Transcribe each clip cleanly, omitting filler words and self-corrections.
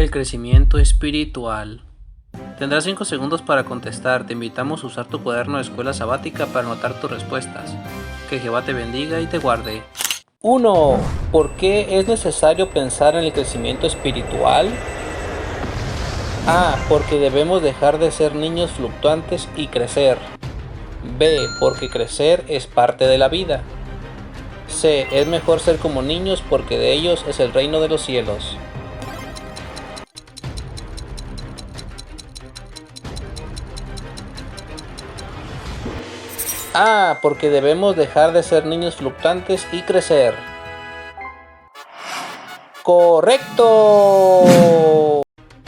El crecimiento espiritual. Tendrás 5 segundos para contestar. Te invitamos a usar tu cuaderno de escuela sabática para anotar tus respuestas. Que Jehová te bendiga y te guarde. 1. ¿Por qué es necesario pensar en el crecimiento espiritual? A. Porque debemos dejar de ser niños fluctuantes y crecer. B. Porque crecer es parte de la vida. C. Es mejor ser como niños porque de ellos es el reino de los cielos. A. Porque debemos dejar de ser niños fluctuantes y crecer. ¡Correcto!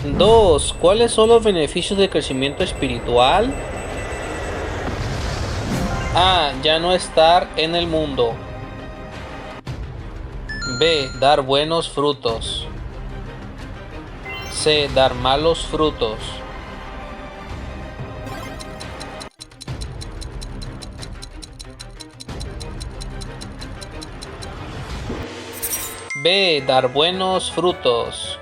2. ¿Cuáles son los beneficios del crecimiento espiritual? A. Ya no estar en el mundo. B. Dar buenos frutos. C. Dar malos frutos. B. Dar buenos frutos.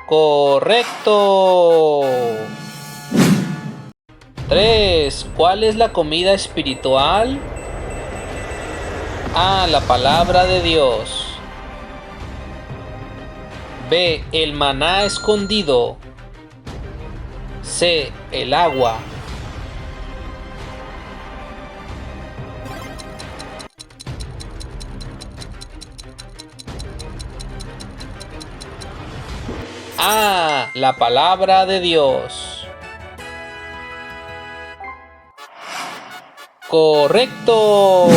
¡Correcto! 3. ¿Cuál es la comida espiritual? A. La palabra de Dios. B. El maná escondido. C. El agua. A. La palabra de Dios. ¡Correcto!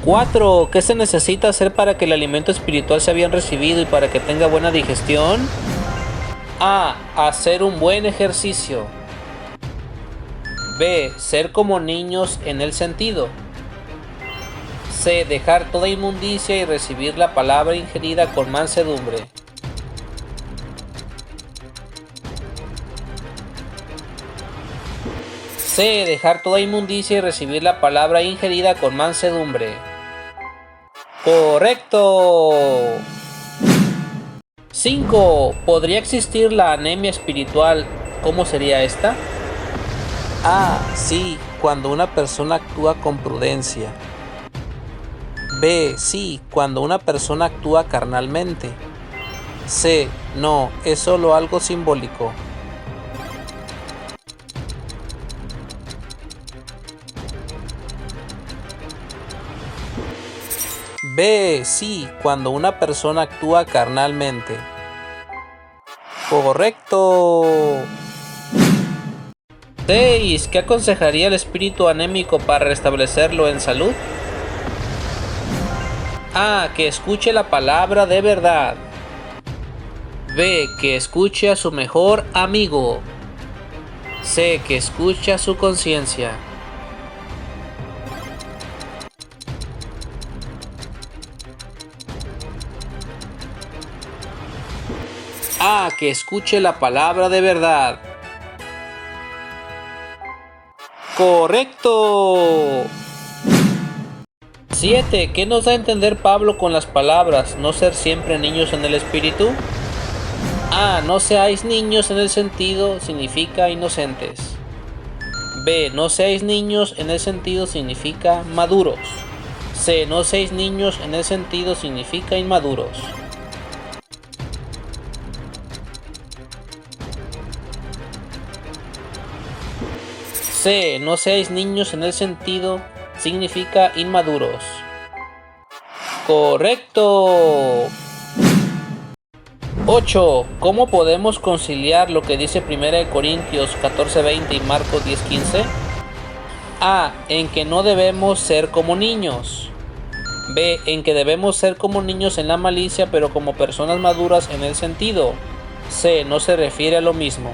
4. ¿Qué se necesita hacer para que el alimento espiritual sea bien recibido y para que tenga buena digestión? A. Hacer un buen ejercicio. B. Ser como niños en el sentido. C. Dejar toda inmundicia y recibir la palabra ingerida con mansedumbre. C. Dejar toda inmundicia y recibir la palabra ingerida con mansedumbre. ¡Correcto! 5. ¿Podría existir la anemia espiritual? ¿Cómo sería esta? A. Sí, cuando una persona actúa con prudencia. B. Sí, cuando una persona actúa carnalmente. C. No, es solo algo simbólico. B. Sí, cuando una persona actúa carnalmente. ¡Correcto! 6. ¿Qué aconsejaría el espíritu anémico para restablecerlo en salud? A. Que escuche la palabra de verdad. B. Que escuche a su mejor amigo. C. Que escuche a su conciencia. A. Que escuche la palabra de verdad. ¡Correcto! 7. ¿Qué nos da a entender Pablo con las palabras no ser siempre niños en el espíritu? A. No seáis niños en el sentido significa inocentes. B. No seáis niños en el sentido significa maduros. C. No seáis niños en el sentido significa inmaduros. C. No seáis niños en el sentido significa inmaduros. ¡Correcto! 8. ¿Cómo podemos conciliar lo que dice 1 Corintios 14:20 y Marcos 10:15? A. En que no debemos ser como niños. B. En que debemos ser como niños en la malicia, pero como personas maduras en el sentido. C. No se refiere a lo mismo.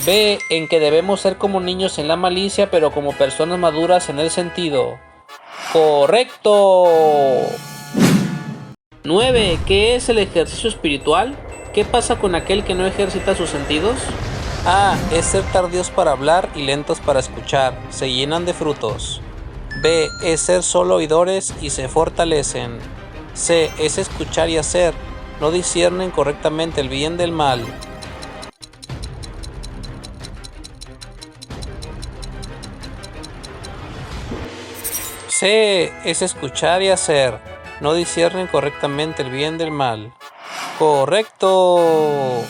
B. En que debemos ser como niños en la malicia, pero como personas maduras en el sentido. ¡Correcto! 9. ¿Qué es el ejercicio espiritual? ¿Qué pasa con aquel que no ejercita sus sentidos? A. Es ser tardíos para hablar y lentos para escuchar, se llenan de frutos. B. Es ser solo oidores y se fortalecen. C. Es escuchar y hacer, no disciernen correctamente el bien del mal. C. Es escuchar y hacer, no disciernen correctamente el bien del mal. ¡Correcto!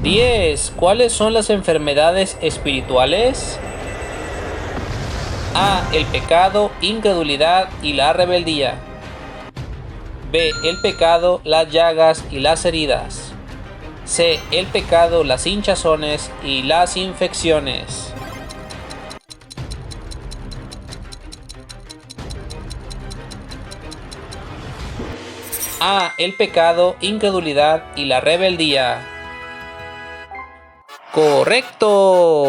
10. ¿Cuáles son las enfermedades espirituales? A. El pecado, incredulidad y la rebeldía. B. El pecado, las llagas y las heridas. C. El pecado, las hinchazones y las infecciones. A. El pecado, incredulidad y la rebeldía. ¡Correcto!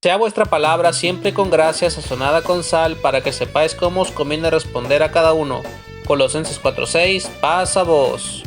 Sea vuestra palabra siempre con gracia, sazonada con sal, para que sepáis cómo os conviene responder a cada uno. Colosenses 4:6, paz a vos.